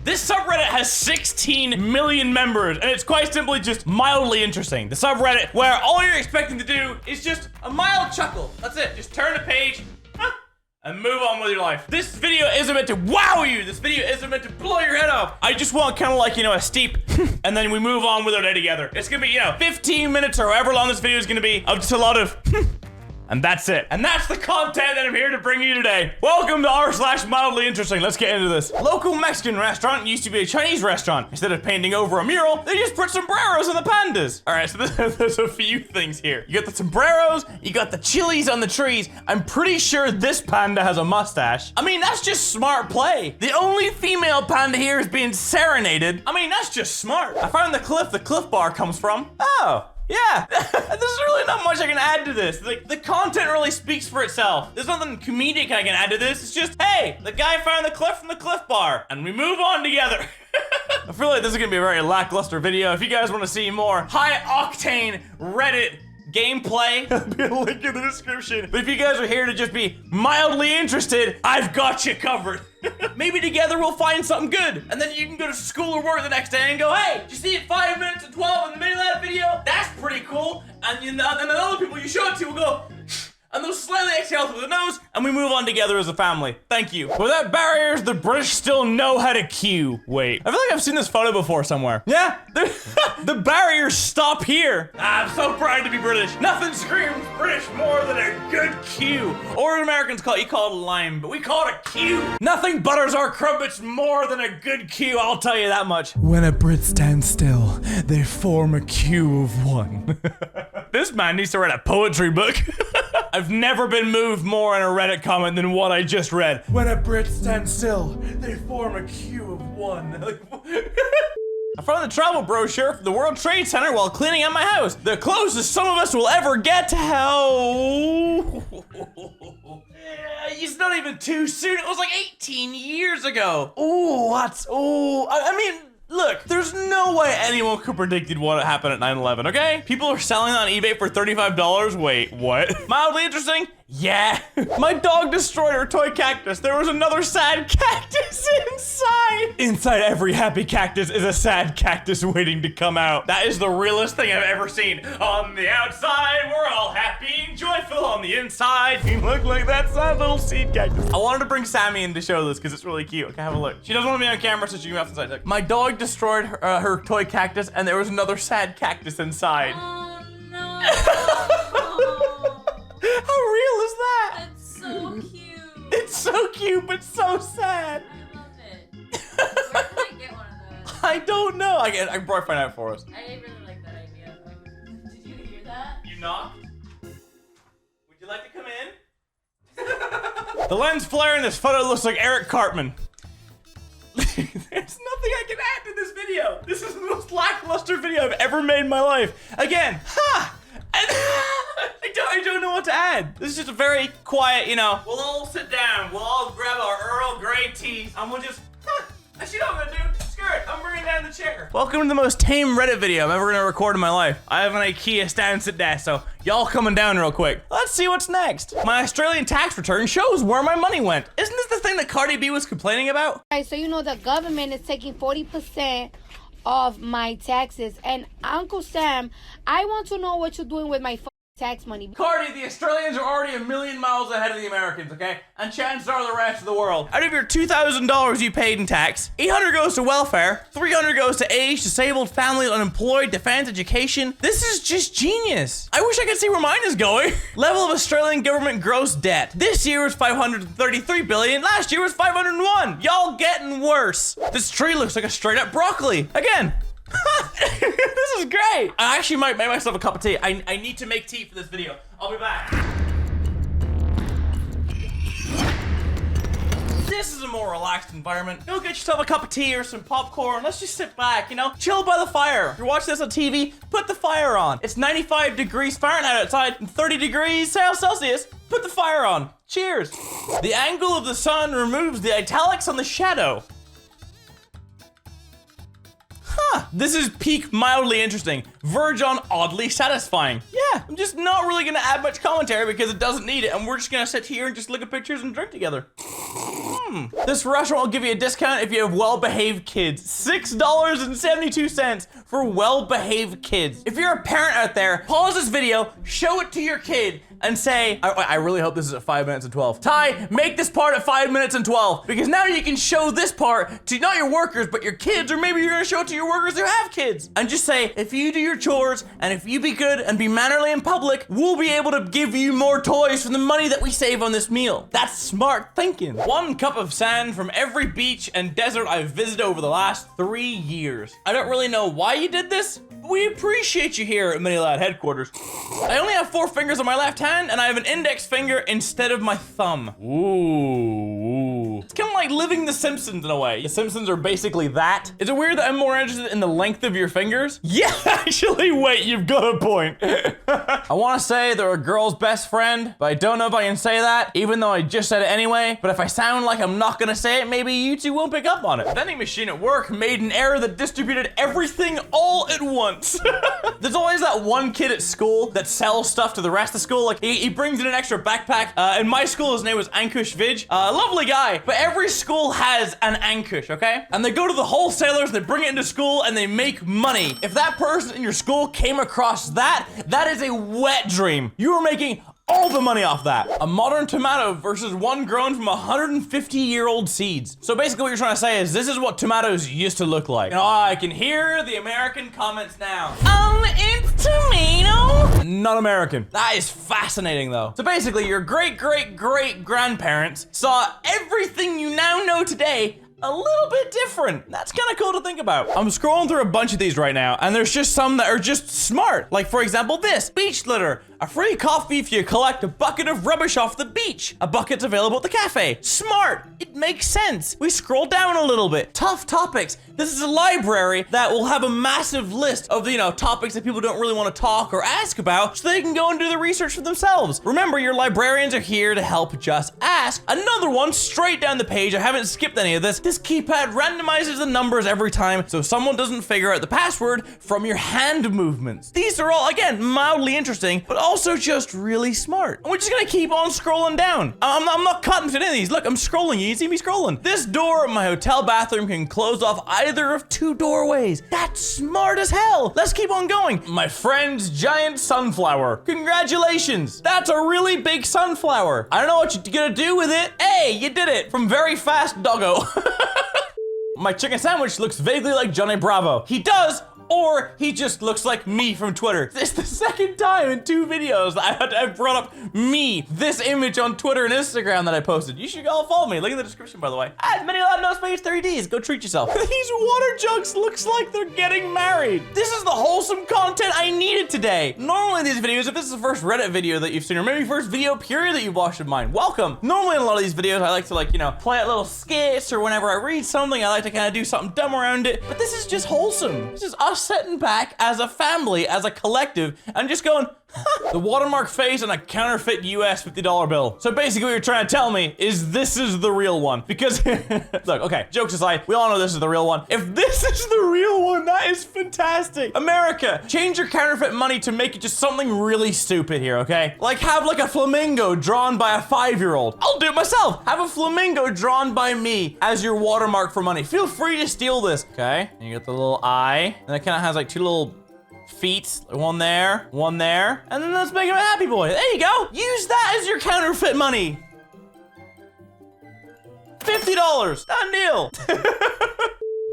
This subreddit has 16 million members, and it's quite simply just mildly interesting. The subreddit where all you're expecting to do is just a mild chuckle. That's it. Just turn a page, and move on with your life. This video isn't meant to wow you. This video isn't meant to blow your head off. I just want kind of like, you know, a steep, and then we move on with our day together. It's gonna be, you know, 15 minutes or however long this video is gonna be of just a lot of and that's it. And that's the content that I'm here to bring you today. Welcome to r/mildly interesting. Let's get into this. Local Mexican restaurant used to be a Chinese restaurant. Instead of painting over a mural, they just put sombreros on the pandas. All right, so there's a few things here. You got the sombreros, you got the chilies on the trees. I'm pretty sure this panda has a mustache. I mean, that's just smart play. The only female panda here is being serenaded. I mean, that's just smart. I found the cliff bar comes from. Oh. Yeah, there's really not much I can add to this. Like, the content really speaks for itself. There's nothing comedic I can add to this. It's just, hey, the guy found the cliff from the cliff bar, and we move on together. I feel like this is gonna be a very lackluster video. If you guys want to see more high-octane Reddit gameplay, there'll be a link in the description. But if you guys are here to just be mildly interested, I've got you covered. Maybe together we'll find something good, and then you can go to school or work the next day and go, hey, did you see it 5 minutes and 12 in the middle of that video? That's pretty cool. And then other people you show it to will go, and they'll slightly exhale through the nose, and we move on together as a family. Thank you. Without barriers, the British still know how to queue. Wait, I feel like I've seen this photo before somewhere. Yeah, the barriers stop here. I'm so proud to be British. Nothing screams British more than a good queue. Or Americans call it, you call it a lime, but we call it a queue. Nothing butters our crumpets more than a good queue, I'll tell you that much. When a Brit stands still, they form a queue of one. This man needs to write a poetry book. I've never been moved more in a Reddit comment than what I just read. When a Brit stands still, they form a queue of one. I found the travel brochure for the World Trade Center while cleaning out my house. The closest some of us will ever get to hell. Yeah, it's not even too soon. It was like 18 years ago. Ooh, I mean, look, there's no way anyone could have predicted what happened at 9/11, okay? People are selling on eBay for $35. Wait, what? Mildly interesting? Yeah. My dog destroyed her toy cactus. There was another sad cactus inside. Inside every happy cactus is a sad cactus waiting to come out. That is the realest thing I've ever seen. On the outside, we're all happy and joyful. On the inside, you look like that sad little seed cactus. I wanted to bring Sammy in to show this because it's really cute. Okay, have a look. She doesn't want to be on camera, so she can be outside. Look. My dog destroyed her toy cactus, and there was another sad cactus inside. Oh, no. How real is that? That's so cute. It's so cute, but so sad. I love it. Where can I get one of those? I don't know. I can probably find out for us. I really like that idea. Did you hear that? You knocked? Would you like to come in? The lens flare in this photo looks like Eric Cartman. There's nothing I can add to this video. This is the most lackluster video I've ever made in my life. Again, I don't know what to add. This is just a very quiet, you know, we'll all sit down, we'll all grab our Earl Grey teas, and we'll just, actually, you know what I'm gonna do? Screw it, I'm bringing down the chair. Welcome to the most tame Reddit video I'm ever gonna record in my life. I have an IKEA stand-sit desk, so y'all coming down real quick. Let's see what's next. My Australian tax return shows where my money went. Isn't this the thing that Cardi B was complaining about? Right, so you know the government is taking 40% of my taxes, and Uncle Sam, I want to know what you're doing with my tax money. Cardi, the Australians are already a million miles ahead of the Americans, okay? And chances are the rest of the world. Out of your $2,000 you paid in tax, $800 goes to welfare, $300 goes to age, disabled, family, unemployed, defense, education. This is just genius. I wish I could see where mine is going. Level of Australian government gross debt. This year was $533 billion. Last year was $501. Y'all getting worse. This tree looks like a straight up broccoli. Again. This is great. I actually might make myself a cup of tea. I need to make tea for this video. I'll be back. This is a more relaxed environment. Go get yourself a cup of tea or some popcorn. Let's just sit back, you know, chill by the fire. If you're watching this on TV, put the fire on. It's 95 degrees Fahrenheit outside and 30 degrees Celsius. Put the fire on. Cheers. The angle of the sun removes the italics on the shadow. Huh, this is peak mildly interesting. Verge on oddly satisfying. Yeah, I'm just not really gonna add much commentary because it doesn't need it, and we're just gonna sit here and just look at pictures and drink together. This restaurant will give you a discount if you have well-behaved kids. $6.72 for well-behaved kids. If you're a parent out there, pause this video, show it to your kid, and say, I really hope this is at 5 minutes and 12. Ty, make this part at 5 minutes and 12, because now you can show this part to not your workers, but your kids, or maybe you're gonna show it to your workers who have kids. And just say, if you do your chores, and if you be good and be mannerly in public, we'll be able to give you more toys from the money that we save on this meal. That's smart thinking. 1 cup of sand from every beach and desert I've visited over the last 3 years. I don't really know why you did this, but we appreciate you here at Mini Lad headquarters. I only have 4 fingers on my left hand, and I have an index finger instead of my thumb. Ooh. It's kind of like living The Simpsons in a way. The Simpsons are basically that. Is it weird that I'm more interested in the length of your fingers? Yeah, actually, wait, you've got a point. I want to say they're a girl's best friend, but I don't know if I can say that, even though I just said it anyway. But if I sound like I'm not gonna say it, maybe you two won't pick up on it. The vending machine at work made an error that distributed everything all at once. There's always that one kid at school that sells stuff to the rest of school. Like, he brings in an extra backpack. In my school, his name was Ankush Vij. Lovely guy, but every school has an Ankush, okay? And they go to the wholesalers, they bring it into school, and they make money. If that person in your school came across that, that is a wet dream. You are making all the money off that. A modern tomato versus one grown from 150-year-old seeds. So basically what you're trying to say is this is what tomatoes used to look like. And I can hear the American comments now. It's tomato. Not American. That is fascinating though. So basically your great-great-great-grandparents saw everything you now know today a little bit different. That's kind of cool to think about. I'm scrolling through a bunch of these right now, and there's just some that are just smart. Like, for example, this. Beach litter. A free coffee if you collect a bucket of rubbish off the beach. A bucket's available at the cafe. Smart. It makes sense. We scroll down a little bit. Tough topics. This is a library that will have a massive list of, topics that people don't really want to talk or ask about, so they can go and do the research for themselves. Remember, your librarians are here to help just ask. Another one straight down the page. I haven't skipped any of this. This keypad randomizes the numbers every time, so someone doesn't figure out the password from your hand movements. These are all, again, mildly interesting, but also just really smart. And we're just gonna keep on scrolling down. I'm not cutting to any of these. Look, I'm scrolling. You see me scrolling. This door at my hotel bathroom can close off either of 2 doorways. That's smart as hell. Let's keep on going. My friend's giant sunflower. Congratulations. That's a really big sunflower. I don't know what you're gonna do with it. Hey, you did it. From Very Fast Doggo. My chicken sandwich looks vaguely like Johnny Bravo. He does, or he just looks like me from Twitter. This is the second time in 2 videos that I brought up me, this image on Twitter and Instagram that I posted. You should all follow me. Link in the description, by the way. At MiniLab No Space 3Ds. Go treat yourself. These water jugs looks like they're getting married. This is the wholesome content I needed today. Normally these videos, if this is the first Reddit video that you've seen, or maybe first video period that you've watched of mine, welcome. Normally in a lot of these videos, I like to play out little skits, or whenever I read something, I like to kind of do something dumb around it. But this is just wholesome. This is us sitting back as a family, as a collective, and just going, the watermark face on a counterfeit US $50 bill. So basically what you're trying to tell me is this is the real one. Because, look, okay, jokes aside, we all know this is the real one. If this is the real one, that is fantastic. America, change your counterfeit money to make it just something really stupid here, okay? Like have a flamingo drawn by a 5-year-old. I'll do it myself. Have a flamingo drawn by me as your watermark for money. Feel free to steal this. Okay, and you got the little eye, and it kind of has like 2 little feet, one there, and then let's make him a happy boy. There you go. Use that as your counterfeit money. $50. Done deal.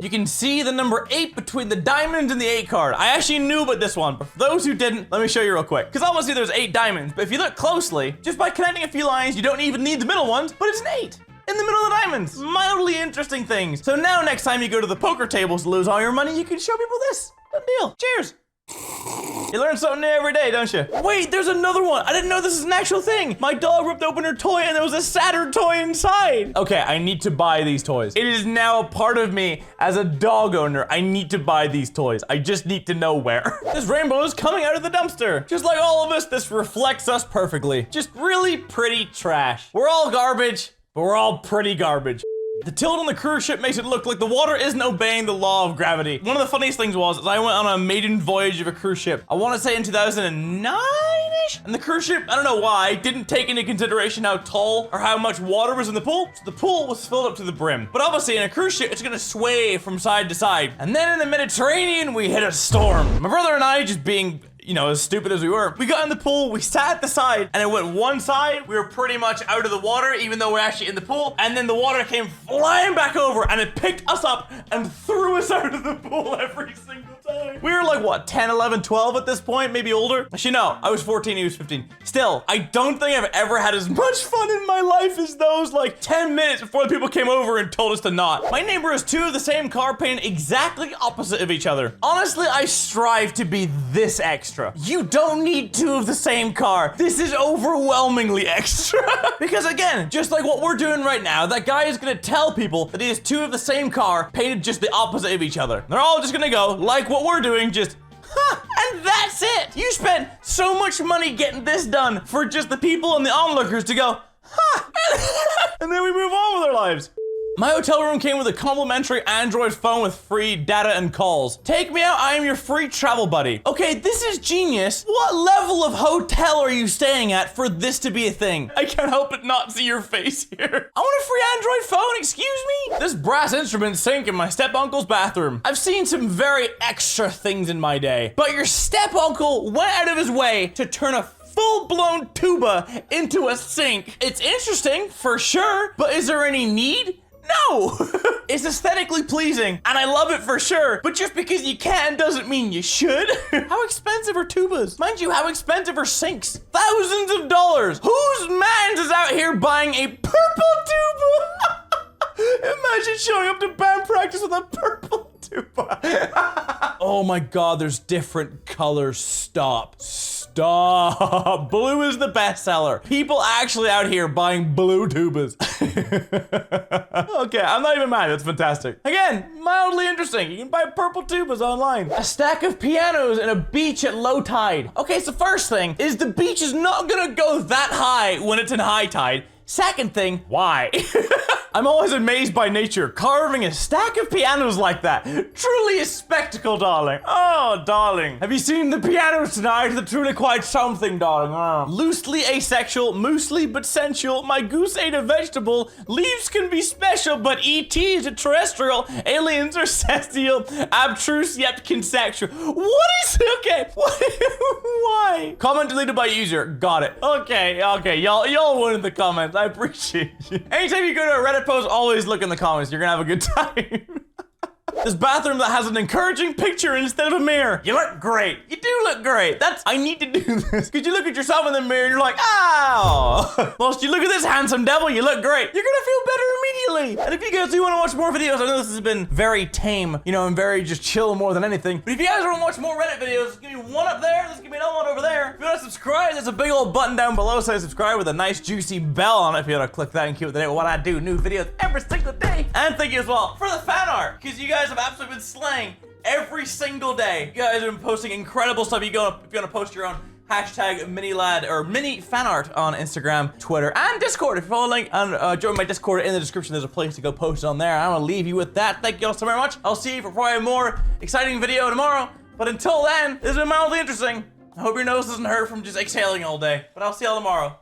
You can see the number 8 between the diamonds and the 8 card. I actually knew about this one, but for those who didn't, let me show you real quick. Because obviously there's 8 diamonds, but if you look closely, just by connecting a few lines, you don't even need the middle ones, but it's an 8. In the middle of the diamonds. Mildly interesting things. So now next time you go to the poker tables to lose all your money, you can show people this. Done deal. Cheers. You learn something new every day, don't you? Wait, there's another one. I didn't know this is an actual thing. My dog ripped open her toy and there was a Saturn toy inside. Okay, I need to buy these toys. It is now a part of me as a dog owner. I need to buy these toys. I just need to know where. This rainbow is coming out of the dumpster. Just like all of us, this reflects us perfectly. Just really pretty trash. We're all garbage, but we're all pretty garbage. The tilt on the cruise ship makes it look like the water isn't obeying the law of gravity. One of the funniest things was I went on a maiden voyage of a cruise ship. I want to say in 2009-ish? And the cruise ship, I don't know why, didn't take into consideration how tall or how much water was in the pool. So the pool was filled up to the brim. But obviously in a cruise ship, it's gonna sway from side to side. And then in the Mediterranean, we hit a storm. My brother and I, just being, you know, as stupid as we were, we got in the pool, we sat at the side, and it went one side. We were pretty much out of the water, even though we're actually in the pool. And then the water came flying back over, and it picked us up and threw us out of the pool every single time. We were like, what, 10, 11, 12 at this point, maybe older? Actually, no, I was 14, he was 15. Still, I don't think I've ever had as much fun in my life as those, like, 10 minutes before the people came over and told us to not. My neighbor has two of the same car painted exactly opposite of each other. Honestly, I strive to be this extra. You don't need two of the same car. This is overwhelmingly extra. Because again, just like what we're doing right now, that guy is gonna tell people that he has two of the same car painted just the opposite of each other. They're all just gonna go, like what we're doing, just, huh, and that's it. You spent so much money getting this done for just the people and the onlookers to go, huh, and then we move on with our lives. My hotel room came with a complimentary Android phone with free data and calls. Take me out, I am your free travel buddy. Okay, this is genius. What level of hotel are you staying at for this to be a thing? I can't help but not see your face here. I want a free Android phone, excuse me? This brass instrument sink in my step-uncle's bathroom. I've seen some very extra things in my day, but your step-uncle went out of his way to turn a full-blown tuba into a sink. It's interesting, for sure, but is there any need? No! It's aesthetically pleasing, and I love it for sure, but just because you can doesn't mean you should. How expensive are tubas? Mind you, how expensive are sinks? Thousands of dollars. Whose man is out here buying a purple tuba? Imagine showing up to band practice with a purple tuba. Oh my God, there's different colors. Stop. Stop. Blue is the best seller. People actually out here buying blue tubas. Okay, I'm not even mad. That's fantastic. Again, mildly interesting. You can buy purple tubas online. A stack of pianos and a beach at low tide. Okay, so first thing is the beach is not gonna go that high when it's in high tide. Second thing, why? I'm always amazed by nature. Carving a stack of pianos like that. Truly a spectacle, darling. Oh, darling. Have you seen the pianos tonight? They're truly quite something, darling. Oh. Loosely asexual, moosely but sensual. My goose ate a vegetable. Leaves can be special, but ET is a terrestrial. Aliens are celestial. Abstruse yet conceptual. What is... Okay. Why? Comment deleted by user. Got it. Okay. Y'all win in the comments. I appreciate you. Anytime you go to a Reddit post, always look in the comments. You're gonna have a good time. This bathroom that has an encouraging picture instead of a mirror. You look great. You do look great. I need to do this. Because you look at yourself in the mirror and you're like, ow. Whilst you look at this handsome devil, you look great. You're gonna feel better immediately. And if you guys do want to watch more videos, I know this has been very tame, you know, and very just chill more than anything. But if you guys want to watch more Reddit videos, give me one up there. Let's give me another one over there. If you want to subscribe, there's a big old button down below saying subscribe with a nice juicy bell on it. If you want to click that and keep up to date with what I do, new videos every single day. And thank you as well for the fan art, because you guys have absolutely been slaying every single day. You guys have been posting incredible stuff. If you want to post your own hashtag mini lad or mini fan art on Instagram, Twitter, and Discord. If you follow the link and join my Discord in the description, there's a place to go post it on there. I'm gonna leave you with that. Thank you all so very much. I'll see you for probably a more exciting video tomorrow. But until then, this has been mildly interesting. I hope your nose doesn't hurt from just exhaling all day. But I'll see y'all tomorrow.